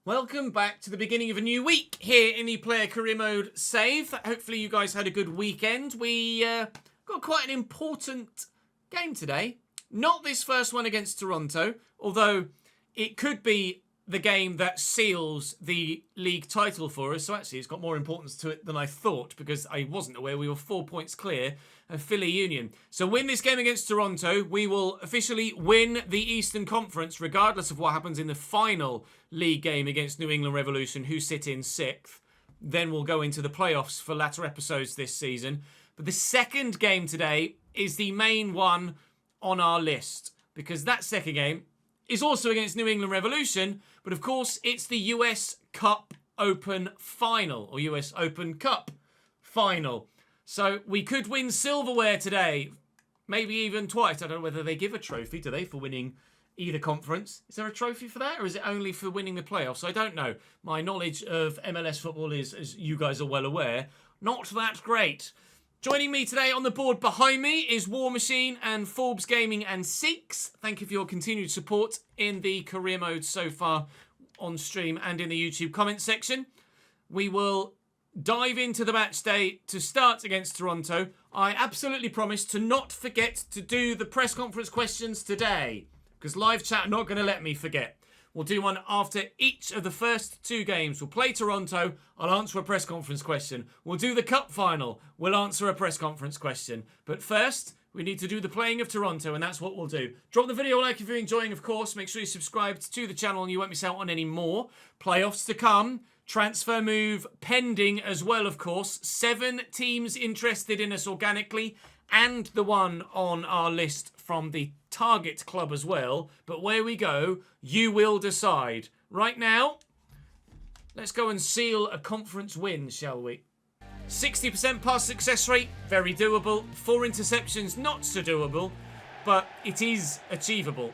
Welcome back to the beginning of a new week here in the player career mode save. Hopefully you guys had a good weekend. We got quite an important game today. Not this first one against Toronto, although it could be the game that seals the league title for us. So actually it's got more importance to it than I thought, because I wasn't aware we were 4 points clear of Philly Union. So win this game against Toronto, we will officially win the Eastern Conference, regardless of what happens in the final league game against New England Revolution, who sit in 6th. Then we'll go into the playoffs for latter episodes this season. But the second game today is the main one on our list, because that second game is also against New England Revolution, but of course it's the US Cup Open Final, or US Open Cup Final. So we could win silverware today, maybe even twice. I don't know whether they give a trophy, do they, for winning either conference? Is there a trophy for that, or is it only for winning the playoffs? I don't know. My knowledge of MLS football is, as you guys are well aware, not that great. Joining me today on the board behind me is War Machine and Forbes Gaming and Seeks. Thank you for your continued support in the career mode so far on stream and in the YouTube comment section. We will dive into the match day to start against Toronto. I absolutely promise to not forget to do the press conference questions today, because live chat are not going to let me forget. We'll do one after each of the first 2 games. We'll play Toronto. I'll answer a press conference question. We'll do the cup final. We'll answer a press conference question. But first, we need to do the playing of Toronto, and that's what we'll do. Drop the video a like if you're enjoying, of course. Make sure you're subscribed to the channel and you won't miss out on any more. Playoffs to come. Transfer move pending as well, of course. 7 teams interested in us organically, and the one on our list from the target club as well. But where we go, you will decide. Right now, let's go and seal a conference win, shall we? 60% pass success rate, very doable. 4 interceptions, not so doable, but it is achievable.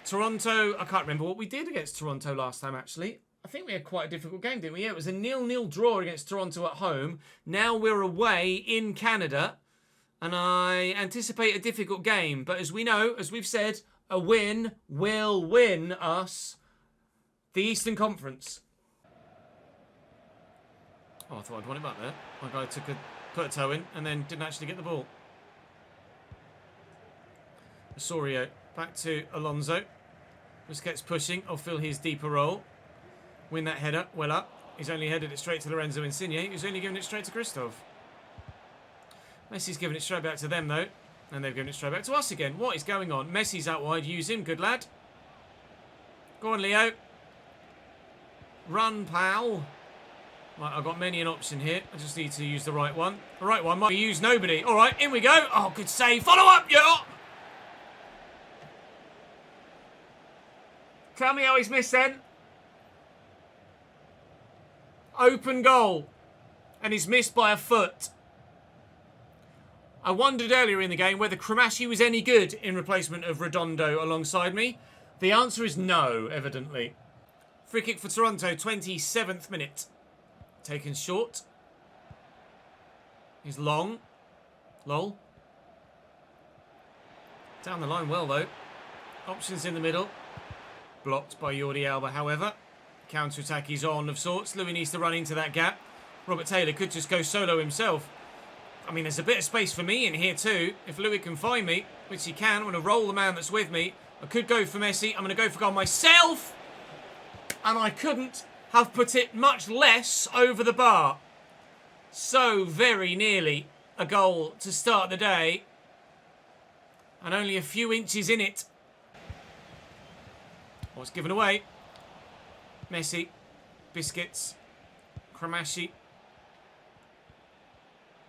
Toronto, I can't remember what we did against Toronto last time, actually. I think we had quite a difficult game, didn't we? Yeah, it was a 0-0 draw against Toronto at home. Now we're away in Canada, and I anticipate a difficult game. But as we know, as we've said, a win will win us the Eastern Conference. Oh, I thought I'd won it back there. My guy put a toe in and then didn't actually get the ball. Osorio back to Alonso. Busquets pushing. I'll fill his deeper role. Win that header. Well up. He's only headed it straight to Lorenzo Insigne. He's only given it straight to Christoph. Messi's given it straight back to them, though. And they've given it straight back to us again. What is going on? Messi's out wide. Use him. Good lad. Go on, Leo. Run, pal. Right, I've got many an option here. I just need to use the right one. The right one might be used nobody. All right, in we go. Oh, good save. Follow up, yeah. Tell me how he's missed then. Open goal. And he's missed by a foot. I wondered earlier in the game whether Kramashi was any good in replacement of Redondo alongside me. The answer is no, evidently. Free kick for Toronto, 27th minute. Taken short. He's long. Lol. Down the line well, though. Options in the middle. Blocked by Jordi Alba, however. Counter-attack is on of sorts. Louis needs to run into that gap. Robert Taylor could just go solo himself. I mean, there's a bit of space for me in here too. If Louis can find me, which he can, I'm going to roll the man that's with me. I could go for Messi. I'm going to go for goal myself. And I couldn't have put it much less over the bar. So very nearly a goal to start the day. And only a few inches in it. Oh, it's given away. Messi. Biscuits. Kramashi.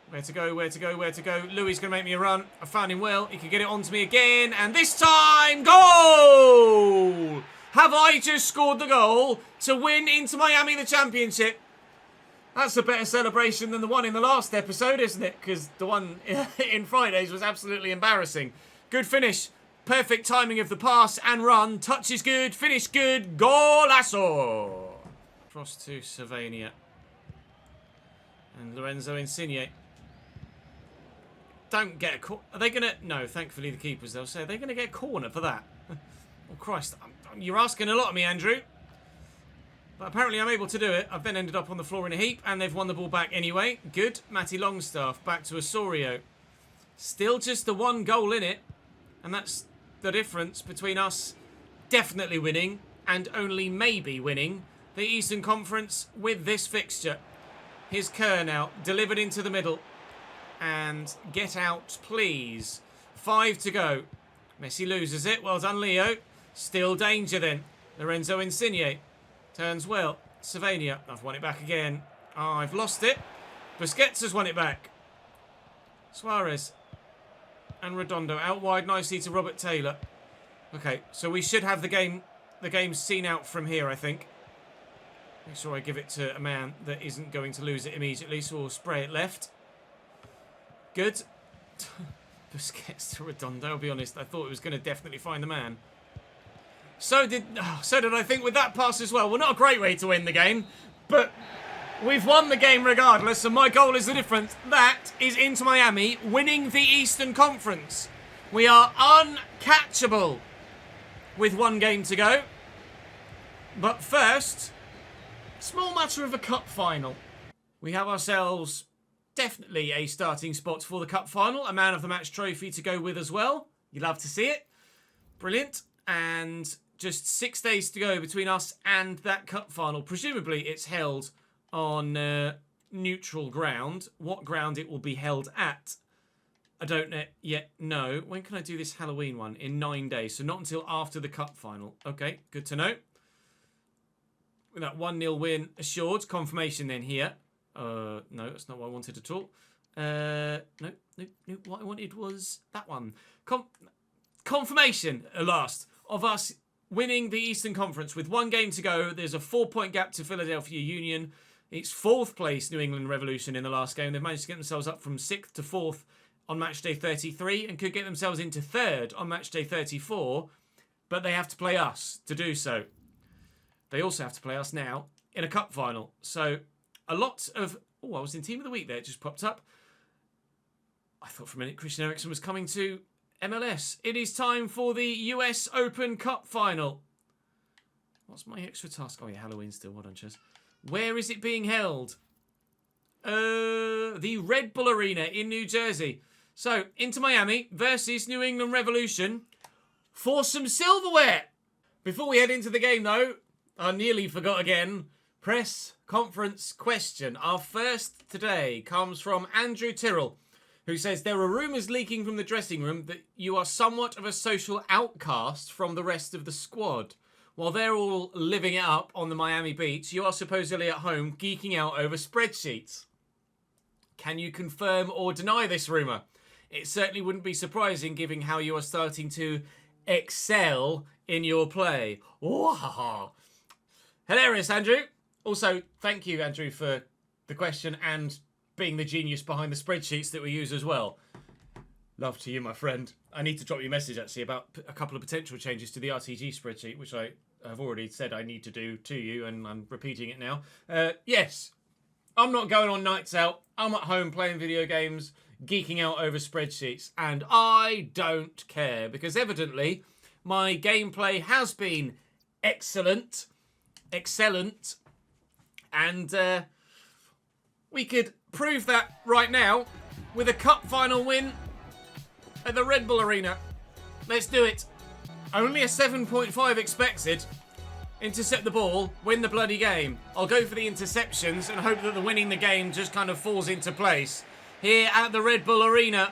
Where to go, where to go, where to go. Louis is going to make me a run. I found him well. He can get it onto me again. And this time, goal! Have I just scored the goal to win Inter Miami the championship? That's a better celebration than the one in the last episode, isn't it? Because the one in Fridays was absolutely embarrassing. Good finish. Perfect timing of the pass and run. Touch is good. Finish good. Golazo. Cross to Slovenia. And Lorenzo Insigne. Don't get a corner. Are they going to... No, thankfully the keepers, they'll say. Are they going to get a corner for that? Oh, Christ. You're asking a lot of me, Andrew. But apparently I'm able to do it. I've then ended up on the floor in a heap, and they've won the ball back anyway. Good. Matty Longstaff back to Osorio. Still just the one goal in it, and that's the difference between us definitely winning and only maybe winning the Eastern Conference with this fixture. Here's Kerr now, delivered into the middle. And get out, please. 5 to go. Messi loses it. Well done, Leo. Still danger then. Lorenzo Insigne. Turns well. Savania. I've won it back again. Oh, I've lost it. Busquets has won it back. Suarez. And Redondo. Out wide nicely to Robert Taylor. Okay, so we should have the game seen out from here, I think. Make sure I give it to a man that isn't going to lose it immediately, so we'll spray it left. Good. Busquets to Redondo. I'll be honest, I thought it was going to definitely find the man. So did I think with that pass as well. Well, not a great way to win the game, but we've won the game regardless, and my goal is the difference. That is Inter Miami winning the Eastern Conference. We are uncatchable with one game to go. But first, small matter of a cup final. We have ourselves definitely a starting spot for the cup final. A man of the match trophy to go with as well. You love to see it. Brilliant. And just 6 days to go between us and that cup final. Presumably it's held on neutral ground. What ground it will be held at, I don't yet know. When can I do this Halloween one? In 9 days. So not until after the cup final. Okay, good to know. With that 1-0 win assured. Confirmation then here. No, that's not what I wanted at all. No. What I wanted was that one. Confirmation, at last, of us winning the Eastern Conference with 1 game to go. There's a 4-point gap to Philadelphia Union. It's 4th place New England Revolution in the last game. They've managed to get themselves up from 6th to 4th on match day 33 and could get themselves into 3rd on match day 34. But they have to play us to do so. They also have to play us now in a cup final. So a lot of... Oh, I was in Team of the Week there. It just popped up. I thought for a minute Christian Eriksen was coming to MLS. It is time for the US Open Cup final. What's my extra task? Oh, yeah, Halloween still. Well done, Ches. Where is it being held? The Red Bull Arena in New Jersey. So, Inter Miami versus New England Revolution for some silverware. Before we head into the game, though, I nearly forgot again. Press conference question. Our first today comes from Andrew Tyrrell, who says, there are rumours leaking from the dressing room that you are somewhat of a social outcast from the rest of the squad. While they're all living it up on the Miami beach, you are supposedly at home geeking out over spreadsheets. Can you confirm or deny this rumour? It certainly wouldn't be surprising given how you are starting to excel in your play. Wow. Hilarious, Andrew. Also, thank you, Andrew, for the question and being the genius behind the spreadsheets that we use as well. Love to you, my friend. I need to drop you a message, actually, about a couple of potential changes to the RTG spreadsheet, which I have already said I need to do to you, and I'm repeating it now. Yes, I'm not going on nights out. I'm at home playing video games, geeking out over spreadsheets, and I don't care, because evidently my gameplay has been excellent, and we could prove that right now with a cup final win at the Red Bull Arena. Let's do it. Only a 7.5 expected. Intercept the ball, win the bloody game. I'll go for the interceptions and hope that the winning the game just kind of falls into place. Here at the Red Bull Arena,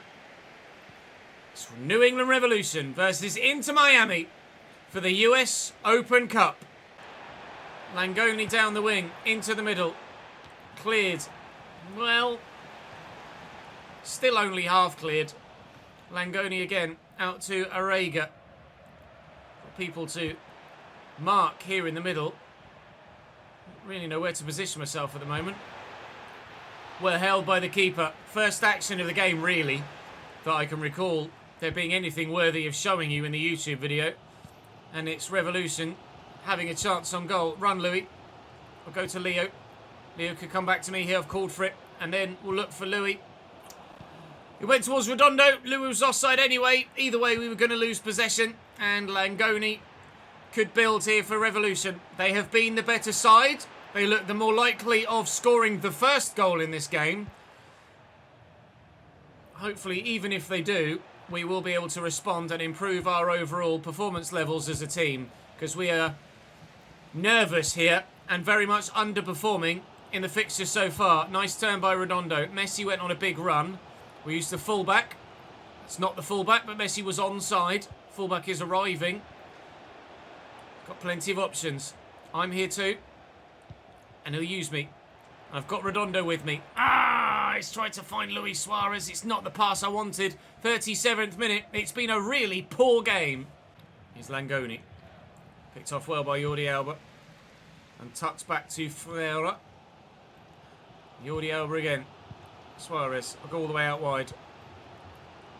it's New England Revolution versus Inter Miami for the US Open Cup. Langoni down the wing, into the middle. Cleared. Well, still only half cleared. Langoni again, out to Arega. People to mark here in the middle. Don't really know where to position myself at the moment. Well held by the keeper. First action of the game, really, that I can recall there being anything worthy of showing you in the YouTube video. And it's Revolution having a chance on goal. Run, Louis. I'll go to Leo. Leo could come back to me here. I've called for it. And then we'll look for Louis. It went towards Redondo. Louis was offside anyway. Either way, we were going to lose possession. And Langoni could build here for Revolution. They have been the better side. They look the more likely of scoring the first goal in this game. Hopefully, even if they do, we will be able to respond and improve our overall performance levels as a team, because we are nervous here and very much underperforming in the fixture so far. Nice turn by Redondo. Messi went on a big run. We used the fullback. It's not the fullback, but Messi was onside. Fullback is arriving. Got plenty of options. I'm here too. And he'll use me. I've got Redondo with me. He's tried to find Luis Suarez. It's not the pass I wanted. 37th minute. It's been a really poor game. Here's Langoni. Picked off well by Jordi Alba. And tucks back to Ferreira. Jordi Alba again. Suarez. I'll go all the way out wide.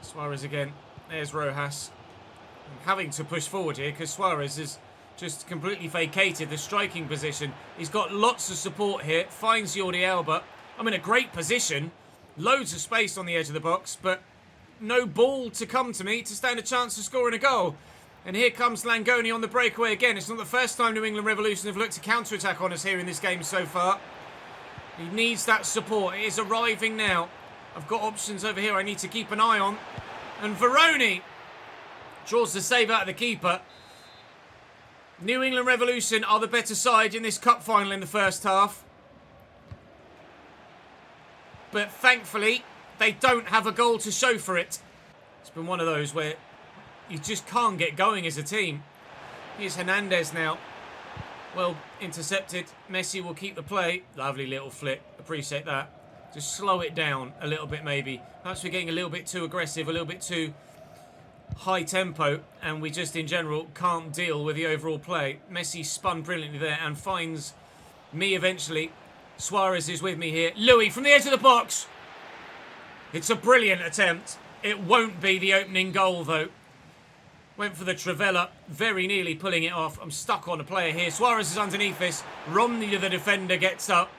Suarez again. There's Rojas. I'm having to push forward here because Suarez has just completely vacated the striking position. He's got lots of support here. Finds Jordi Alba. I'm in a great position. Loads of space on the edge of the box, but no ball to come to me to stand a chance of scoring a goal. And here comes Langoni on the breakaway again. It's not the first time New England Revolution have looked to counter-attack on us here in this game so far. He needs that support. It is arriving now. I've got options over here I need to keep an eye on. And Veroni draws the save out of the keeper. New England Revolution are the better side in this cup final in the first half. But thankfully, they don't have a goal to show for it. It's been one of those where you just can't get going as a team. Here's Hernandez now. Well intercepted. Messi will keep the play. Lovely little flick. Appreciate that. Just slow it down a little bit maybe. Perhaps we're getting a little bit too aggressive, a little bit too high tempo, and we just in general can't deal with the overall play. Messi spun brilliantly there and finds me eventually. Suarez is with me here. Louis from the edge of the box. It's a brilliant attempt. It won't be the opening goal though. Went for the Trivela, very nearly pulling it off. I'm stuck on a player here. Suarez is underneath this. Romney, the defender, gets up.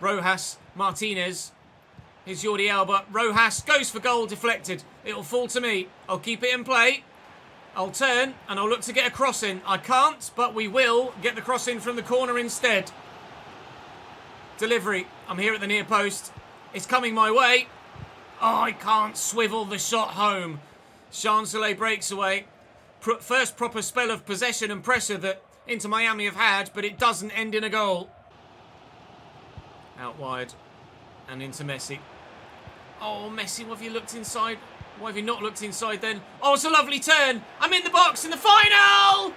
Rojas, Martinez. Here's Jordi Alba. Rojas goes for goal, deflected. It'll fall to me. I'll keep it in play. I'll turn and I'll look to get a cross in. I can't, but we will get the cross in from the corner instead. Delivery. I'm here at the near post. It's coming my way. Oh, I can't swivel the shot home. Chancellor breaks away. First proper spell of possession and pressure that Inter Miami have had, but it doesn't end in a goal. Out wide. And into Messi. Oh, Messi, what have you looked inside? Why have you not looked inside then? Oh, it's a lovely turn. I'm in the box in the final!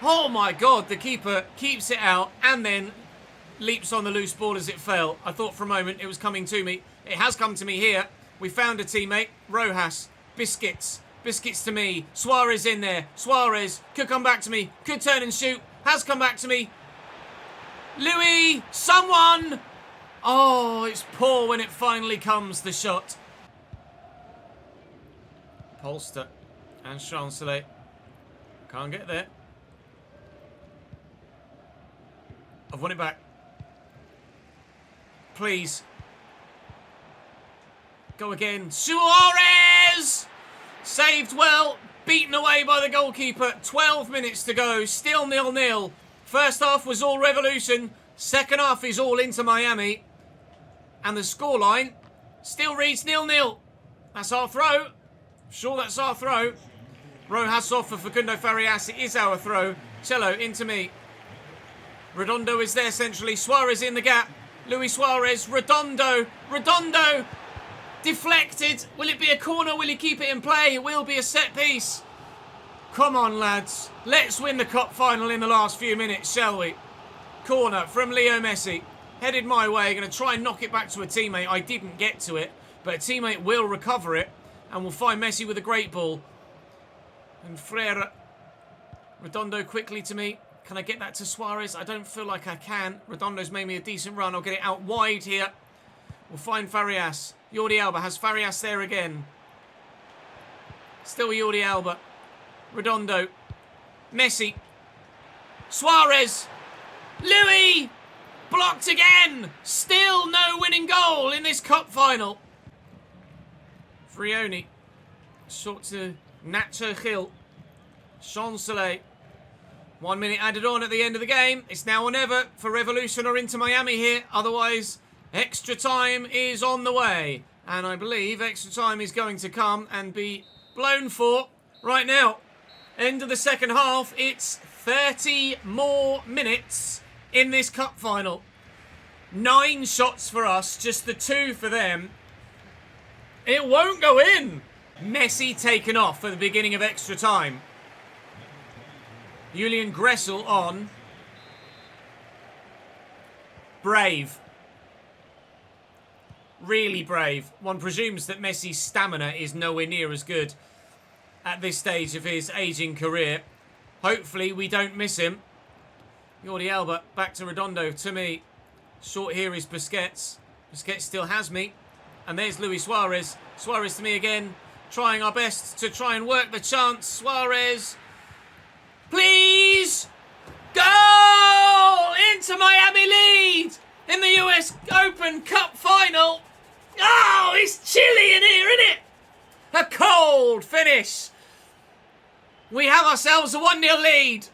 Oh my God, the keeper keeps it out and then leaps on the loose ball as it fell. I thought for a moment it was coming to me. It has come to me here. We found a teammate. Rojas. Biscuits. Biscuits to me. Suarez in there. Suarez could come back to me. Could turn and shoot. Has come back to me. Louis! Someone! Oh, it's poor when it finally comes, the shot. Polster and Chancellor. Can't get there. I've won it back. Please. Go again. Suarez! Saved well. Beaten away by the goalkeeper. 12 minutes to go. Still 0-0. First half was all Revolution. Second half is all Inter Miami. And the scoreline still reads 0-0. That's our throw. Sure, that's our throw. Rojas off for Facundo Farias. It is our throw. Cello into me. Redondo is there centrally. Suarez in the gap. Luis Suarez. Redondo. Redondo. Deflected. Will it be a corner? Will he keep it in play? It will be a set piece. Come on, lads. Let's win the cup final in the last few minutes, shall we? Corner from Leo Messi. Headed my way. Going to try and knock it back to a teammate. I didn't get to it, but a teammate will recover it. And we'll find Messi with a great ball. And Freire. Redondo quickly to me. Can I get that to Suarez? I don't feel like I can. Redondo's made me a decent run. I'll get it out wide here. We'll find Farias. Jordi Alba has Farias there again. Still Jordi Alba. Redondo. Messi. Suarez. Louis. Blocked again. Still no winning goal in this cup final. Frioni. Short to Nacho Gil. Chancellor. 1 minute added on at the end of the game. It's now or never for Revolution or Inter Miami here. Otherwise, extra time is on the way. And I believe extra time is going to come and be blown for right now. End of the second half. It's 30 more minutes in this cup final. 9 shots for us, just the 2 for them. It won't go in. Messi taken off for the beginning of extra time. Julian Gressel on. Brave. Really brave. One presumes that Messi's stamina is nowhere near as good at this stage of his ageing career. Hopefully we don't miss him. Jordi Alba back to Redondo, to me. Short here is Busquets. Busquets still has me. And there's Luis Suarez. Suarez to me again. Trying our best to try and work the chance. Suarez. Please! Goal! Inter Miami lead in the US Open Cup final. Oh, it's chilly in here, isn't it? A cold finish. We have ourselves a 1-0 lead.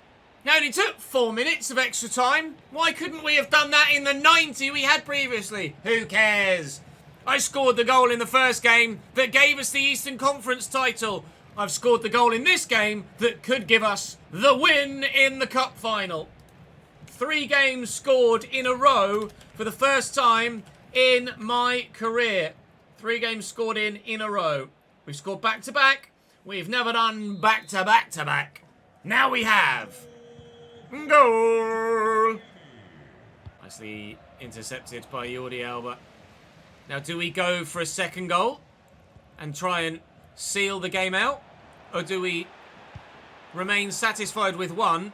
It only took 4 minutes of extra time. Why couldn't we have done that in the 90 we had previously? Who cares? I scored the goal in the first game that gave us the Eastern Conference title. I've scored the goal in this game that could give us the win in the cup final. 3 games scored in a row for the first time in my career. 3 games scored in a row. We've scored back-to-back. We've never done back-to-back-to-back. Now we have. Goal! Nicely intercepted by Jordi Alba. Now, do we go for a second goal and try and seal the game out? Or do we remain satisfied with 1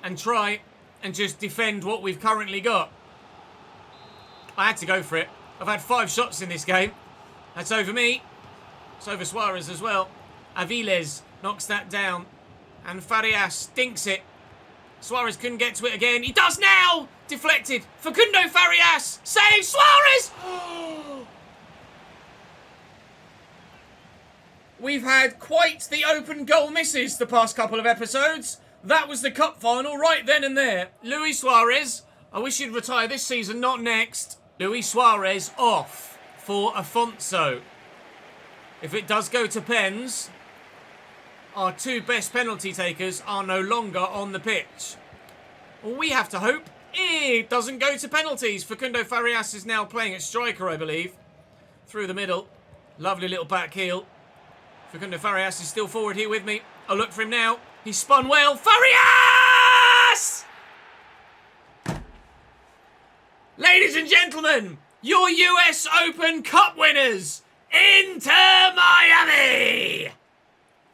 and try and just defend what we've currently got? I had to go for it. I've had 5 shots in this game. That's over me. It's over Suarez as well. Aviles knocks that down. And Farias stinks it. Suarez couldn't get to it again. He does now! Deflected. Facundo Farias saves Suarez! We've had quite the open goal misses the past couple of episodes. That was the cup final right then and there. Luis Suarez. I wish he'd retire this season, not next. Luis Suarez off for Afonso. If it does go to pens, our 2 best penalty takers are no longer on the pitch. All we have to hope it doesn't go to penalties. Facundo Farias is now playing at striker, I believe. Through the middle. Lovely little back heel. Facundo Farias is still forward here with me. I'll look for him now. He's spun well. Farias! Ladies and gentlemen, your US Open Cup winners, Inter Miami!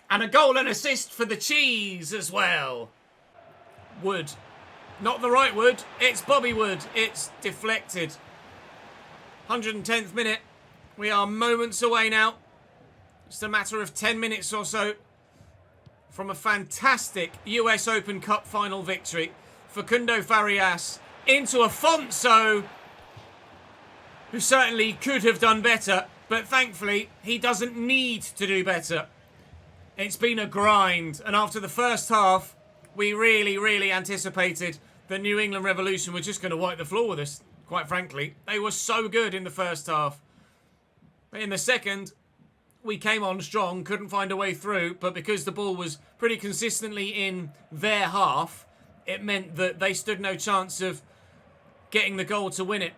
And a goal and assist for the cheese as well. Wood. Not the right Wood. It's Bobby Wood. It's deflected. 110th minute. We are moments away now. Just a matter of 10 minutes or so from a fantastic US Open Cup final victory. Facundo Farias into Afonso, who certainly could have done better, but thankfully he doesn't need to do better. It's been a grind, and after the first half, we really anticipated the New England Revolution were just going to wipe the floor with us, quite frankly. They were so good in the first half. But in the second, we came on strong, couldn't find a way through, but because the ball was pretty consistently in their half, it meant that they stood no chance of getting the goal to win it.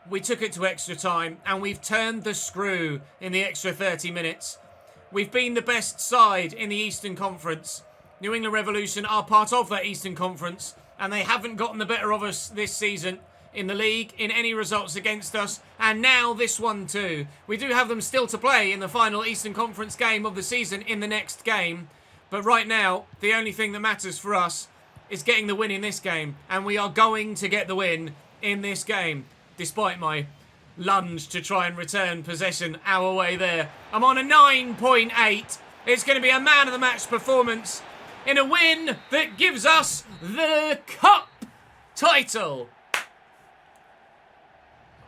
We took it to extra time, and we've turned the screw in the extra 30 minutes. We've been the best side in the Eastern Conference. New England Revolution are part of that Eastern Conference, and they haven't gotten the better of us this season in the league, in any results against us, and now this one too. We do have them still to play in the final Eastern Conference game of the season in the next game, but right now, the only thing that matters for us is getting the win in this game, and we are going to get the win in this game, despite my lunge to try and return possession our way there. I'm on a 9.8. It's going to be a man of the match performance in a win that gives us the cup title.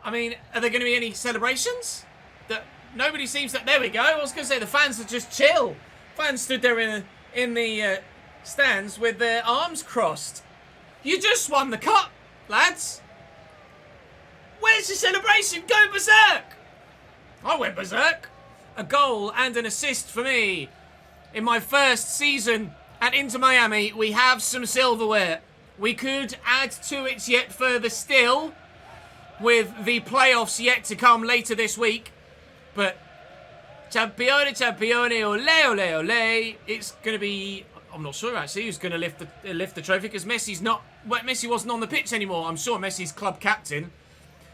I mean, are there going to be any celebrations? That nobody seems to. There we go. I was going to say the fans are just chill. Fans stood there in the stands with their arms crossed. You just won the cup, lads. Where's the celebration? Go berserk! I went berserk. A goal and an assist for me. In my first season at Inter Miami, we have some silverware. We could add to it yet further still, with the playoffs yet to come later this week. But Campione, Campione, ole, ole, ole. It's going to be... I'm not sure, actually, who's going to lift the trophy, because Messi wasn't on the pitch anymore. I'm sure Messi's club captain.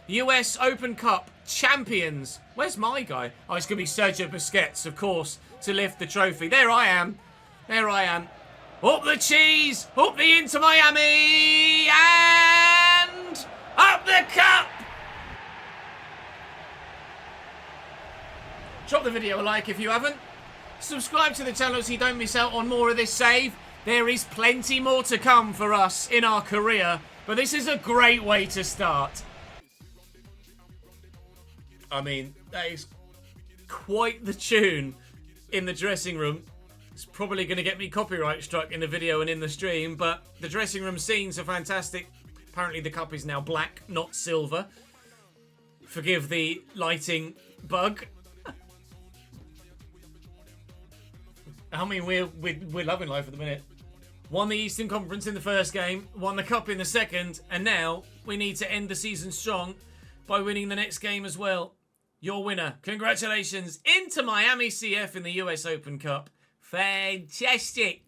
US Open Cup champions. Where's my guy? Oh, it's going to be Sergio Busquets, of course, to lift the trophy. There I am. There I am. Up the cheese. Up the Inter Miami. And up the cup. Drop the video a like if you haven't. Subscribe to the channel so you don't miss out on more of this save. There is plenty more to come for us in our career, but this is a great way to start. I mean, that is quite the tune in the dressing room. It's probably going to get me copyright struck in the video and in the stream, but the dressing room scenes are fantastic. Apparently the cup is now black, not silver. Forgive the lighting bug. I mean, we're loving life at the minute. Won the Eastern Conference in the first game, won the cup in the second, and now we need to end the season strong by winning the next game as well. Your winner. Congratulations. Into Miami CF in the US Open Cup. Fantastic.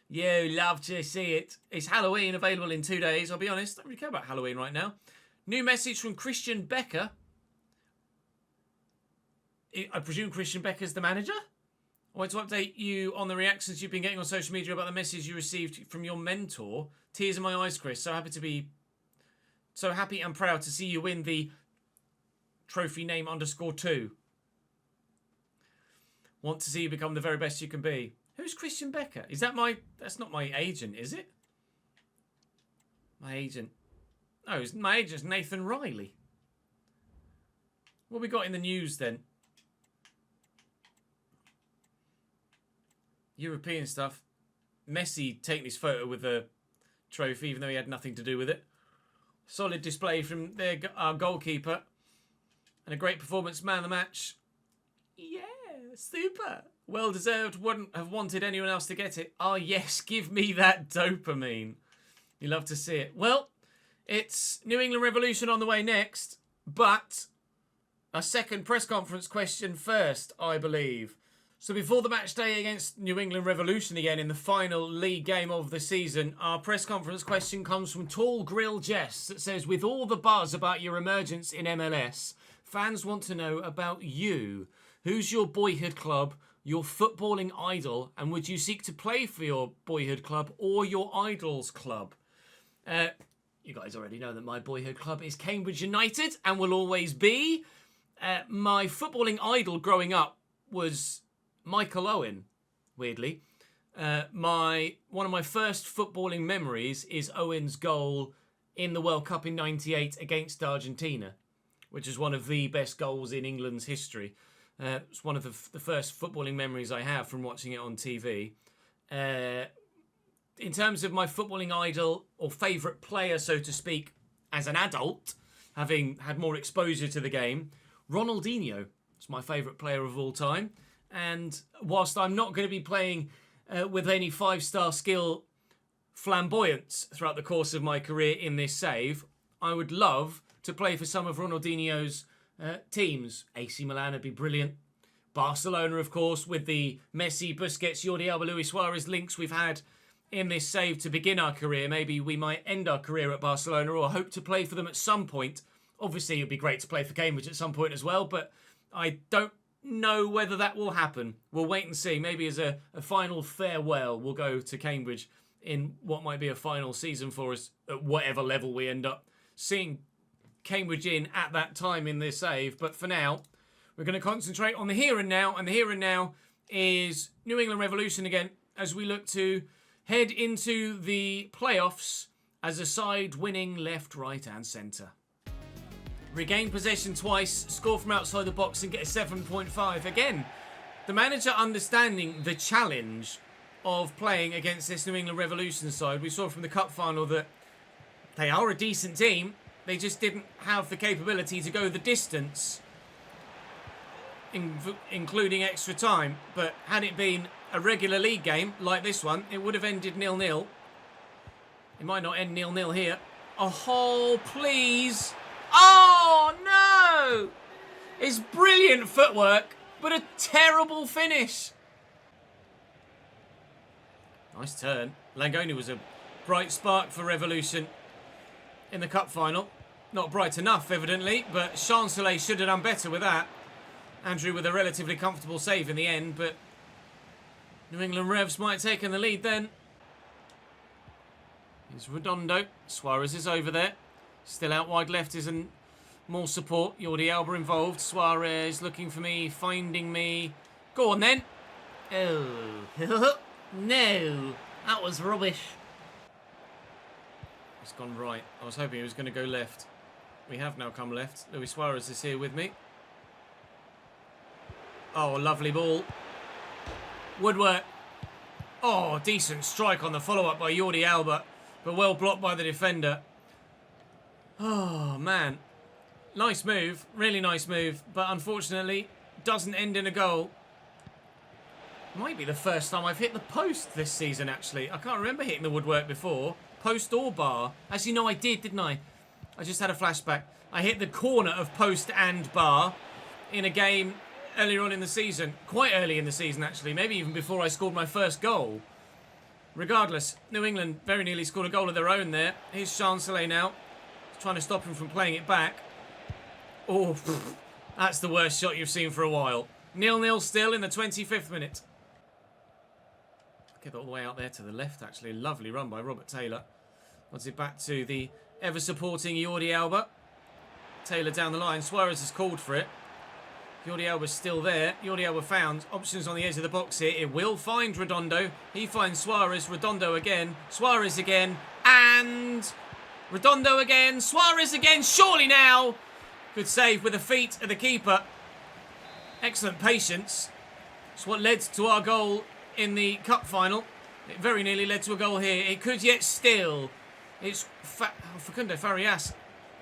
You love to see it. It's Halloween, available in 2 days. I'll be honest, I don't really care about Halloween right now. New message from Christian Becker. I presume Christian Becker's the manager? I want to update you on the reactions you've been getting on social media about the message you received from your mentor. Tears in my eyes, Chris. So happy and proud to see you win the trophy name _2. Want to see you become the very best you can be. Who's Christian Becker? Is that that's not my agent, is it? My agent. No, my agent's Nathan Riley. What we got in the news then? European stuff. Messi taking his photo with the trophy, even though he had nothing to do with it. Solid display from their goalkeeper. And a great performance, man of the match. Yeah, super. Well deserved. Wouldn't have wanted anyone else to get it. Ah, yes, give me that dopamine. You love to see it. Well, it's New England Revolution on the way next, but a second press conference question first, I believe. So before the match day against New England Revolution again in the final league game of the season, our press conference question comes from Tall Grill Jess that says, with all the buzz about your emergence in MLS, fans want to know about you. Who's your boyhood club, your footballing idol, and would you seek to play for your boyhood club or your idol's club? You guys already know that my boyhood club is Cambridge United and will always be. My footballing idol growing up was Michael Owen, weirdly. One of my first footballing memories is Owen's goal in the World Cup in '98 against Argentina, which is one of the best goals in England's history. It's one of the first footballing memories I have from watching it on TV. In terms of my footballing idol or favourite player, so to speak, as an adult, having had more exposure to the game, Ronaldinho is my favourite player of all time. And whilst I'm not going to be playing with any 5-star skill flamboyance throughout the course of my career in this save, I would love to play for some of Ronaldinho's teams. AC Milan would be brilliant. Barcelona, of course, with the Messi, Busquets, Jordi Alba, Luis Suarez links we've had in this save to begin our career. Maybe we might end our career at Barcelona or hope to play for them at some point. Obviously, it would be great to play for Cambridge at some point as well, but I don't know whether that will happen. We'll wait and see. Maybe as a final farewell, we'll go to Cambridge in what might be a final season for us at whatever level we end up seeing Cambridge in at that time in this save. But for now, we're going to concentrate on the here and now, and the here and now is New England Revolution again as we look to head into the playoffs as a side winning left, right and centre. Regain possession twice, score from outside the box and get a 7.5. Again, the manager understanding the challenge of playing against this New England Revolution side. We saw from the cup final that they are a decent team. They just didn't have the capability to go the distance, including extra time. But had it been a regular league game like this one, it would have ended 0-0. It might not end 0-0 here. Oh, please. Oh, no. It's brilliant footwork, but a terrible finish. Nice turn. Langoni was a bright spark for Revolution in the cup final. Not bright enough, evidently, but Chancellor should have done better with that. Andrew with a relatively comfortable save in the end, but New England Revs might have taken the lead then. Here's Redondo. Suarez is over there. Still out wide left is more support. Jordi Alba involved. Suarez looking for me, finding me. Go on then. Oh. No. That was rubbish. It's gone right. I was hoping he was going to go left. We have now come left. Luis Suarez is here with me. Oh, lovely ball. Woodwork. Oh, decent strike on the follow-up by Jordi Alba, but well blocked by the defender. Oh, man. Nice move. Really nice move, but unfortunately doesn't end in a goal. Might be the first time I've hit the post this season, actually. I can't remember hitting the woodwork before. Post or bar. Actually, no, I did, didn't I? I just had a flashback. I hit the corner of post and bar in a game earlier on in the season. Quite early in the season, actually. Maybe even before I scored my first goal. Regardless, New England very nearly scored a goal of their own there. Here's Chancellor now. Trying to stop him from playing it back. Oh, that's the worst shot you've seen for a while. 0-0 still in the 25th minute. Get all the way out there to the left, actually. Lovely run by Robert Taylor. Wants it back to the ever-supporting Jordi Alba. Taylor down the line. Suarez has called for it. Jordi Alba's still there. Jordi Alba found options on the edge of the box here. It will find Redondo. He finds Suarez. Redondo again. Suarez again. And Redondo again. Suarez again. Surely now. Good save with the feet of the keeper. Excellent patience. It's what led to our goal in the cup final. It very nearly led to a goal here. It could yet still. It's Facundo Farias.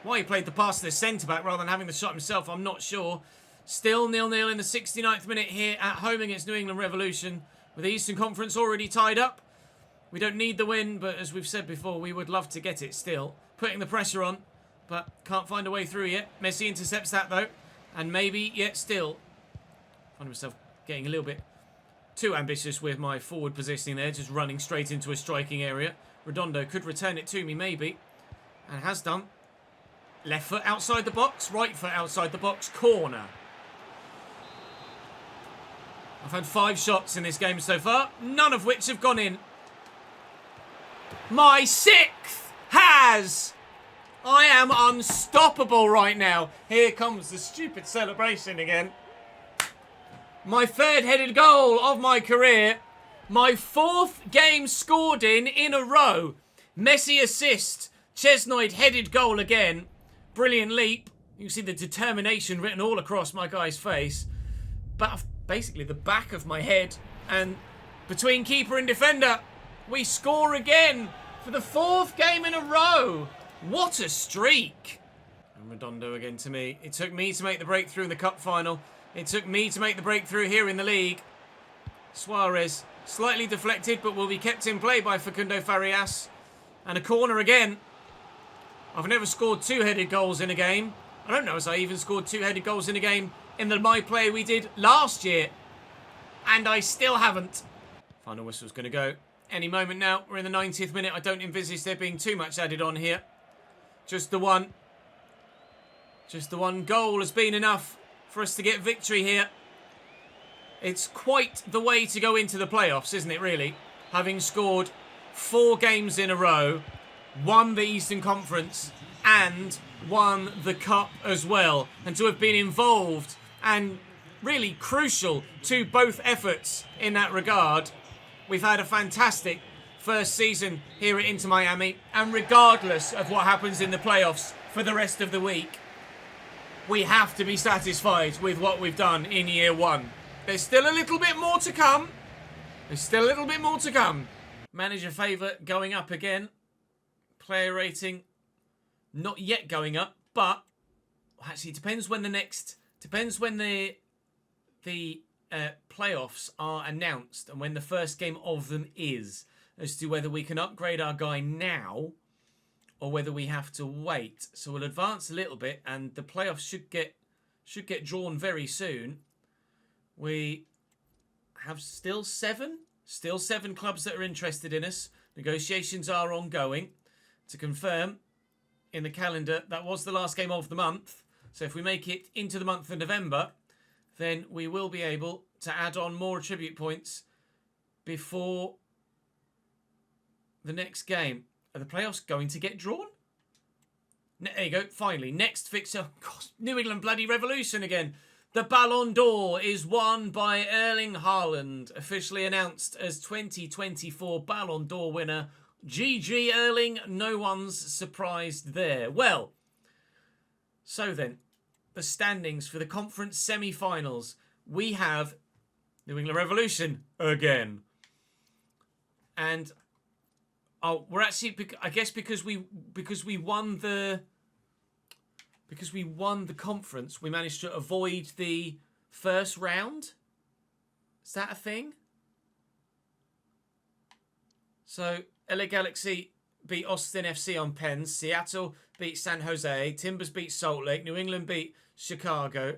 Why he played the pass to the centre-back rather than having the shot himself, I'm not sure. Still 0-0 in the 69th minute here at home against New England Revolution. With the Eastern Conference already tied up. We don't need the win, but as we've said before, we would love to get it still. Putting the pressure on, but can't find a way through yet. Messi intercepts that though. And maybe yet still. I find myself getting a little bit too ambitious with my forward positioning there, just running straight into a striking area. Redondo could return it to me, maybe. And has done. Left foot outside the box, right foot outside the box, corner. I've had 5 shots in this game so far, none of which have gone in. My 6th has! I am unstoppable right now. Here comes the stupid celebration again. My 3rd headed goal of my career. My 4th game scored in a row. Messi assist. Chesnoid headed goal again. Brilliant leap. You can see the determination written all across my guy's face. But basically the back of my head. And between keeper and defender, we score again for the 4th game in a row. What a streak. And Redondo again to me. It took me to make the breakthrough in the cup final. It took me to make the breakthrough here in the league. Suarez, slightly deflected, but will be kept in play by Facundo Farias. And a corner again. I've never scored 2-headed goals in a game. I don't know if I even scored 2-headed goals in a game in the My Play we did last year. And I still haven't. Final whistle's going to go any moment now. We're in the 90th minute. I don't envisage there being too much added on here. Just the one. Just the one goal has been enough for us to get victory here. It's quite the way to go into the playoffs, isn't it, really? Having scored 4 games in a row, won the Eastern Conference, and won the Cup as well. And to have been involved and really crucial to both efforts in that regard. We've had a fantastic first season here at Inter Miami. And regardless of what happens in the playoffs for the rest of the week, we have to be satisfied with what we've done in year 1. There's still a little bit more to come, There's still a little bit more to come. Manager favourite going up again. Player rating not yet going up, but actually it depends when the playoffs are announced and when the first game of them is, as to whether we can upgrade our guy now or whether we have to wait. So we'll advance a little bit, and the playoffs should get drawn very soon. We have still seven clubs that are interested in us. Negotiations are ongoing. To confirm, in the calendar, that was the last game of the month. So if we make it into the month of November, then we will be able to add on more attribute points before the next game. Are the playoffs going to get drawn? There you go, finally. Next fixture. Gosh, New England bloody revolution again. The Ballon d'Or is won by Erling Haaland, officially announced as 2024 Ballon d'Or winner. GG Erling, no one's surprised there. Well, so then, the standings for the conference semi-finals. We have New England Revolution again. And we're actually, I guess because we won the conference, we managed to avoid the first round. Is that a thing? So LA Galaxy beat Austin FC on pens. Seattle beat San Jose. Timbers beat Salt Lake. New England beat Chicago.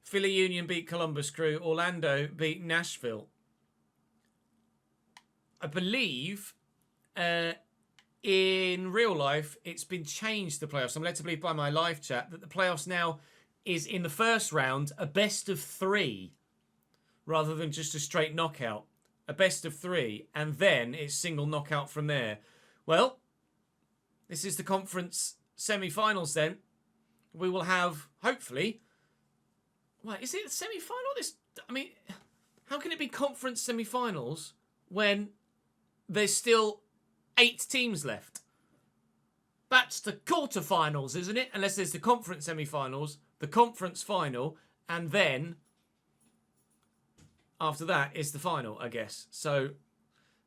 Philly Union beat Columbus Crew. Orlando beat Nashville. I believe in real life it's been changed, the playoffs. I'm led to believe by my live chat that the playoffs now is, in the first round, a best of 3 rather than just a straight knockout. A best of 3, and then it's single knockout from there. Well, this is the conference semi-finals then. We will have, hopefully... Well, is it a semi-final? I mean, how can it be conference semi-finals when there's still 8 teams left? That's the quarterfinals, isn't it? Unless there's the conference semi-finals, the conference final, and then after that is the final, I guess. So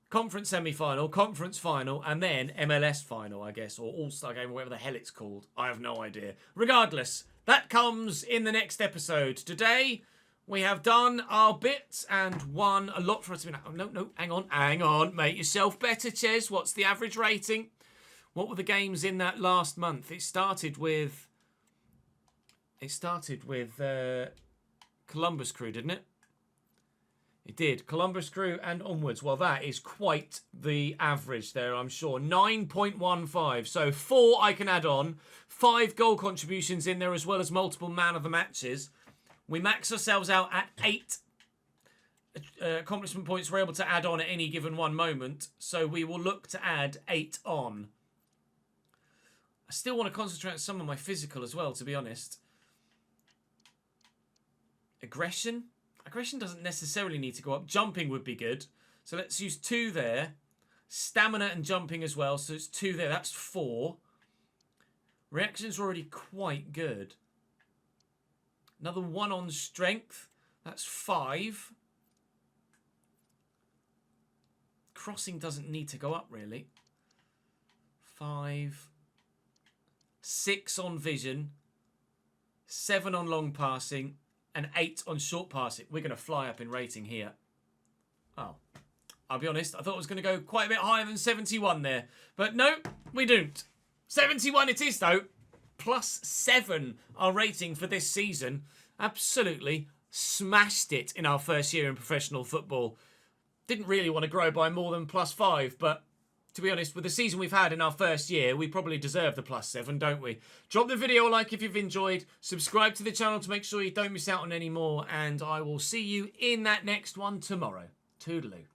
conference semi-final, conference final, and then MLS final, I guess, or All-Star game, or whatever the hell it's called. I have no idea. Regardless, that comes in the next episode. Today, we have done our bits and won a lot for us. No, hang on. Make yourself better, Ches. What's the average rating? What were the games in that last month? It started with Columbus Crew, didn't it? It did. Columbus Crew and onwards. Well, that is quite the average there, I'm sure. 9.15. So 4 I can add on. 5 goal contributions in there, as well as multiple man of the matches. We max ourselves out at 8 accomplishment points we're able to add on at any given one moment. So we will look to add 8 on. I still want to concentrate on some of my physical as well, to be honest. Aggression. Aggression doesn't necessarily need to go up. Jumping would be good. So let's use 2 there. Stamina and jumping as well. So it's 2 there. That's 4. Reactions are already quite good. Another 1 on strength. That's 5. Crossing doesn't need to go up, really. 5. 6 on vision. 7 on long passing. And 8 on short passing. We're going to fly up in rating here. Oh, I'll be honest. I thought it was going to go quite a bit higher than 71 there. But no, we don't. 71 it is, though. +7 our rating for this season. Absolutely smashed it in our first year in professional football. Didn't really want to grow by more than +5, but to be honest, with the season we've had in our first year, we probably deserve the +7, don't we? Drop the video a like if you've enjoyed. Subscribe to the channel to make sure you don't miss out on any more. And I will see you in that next one tomorrow. Toodaloo.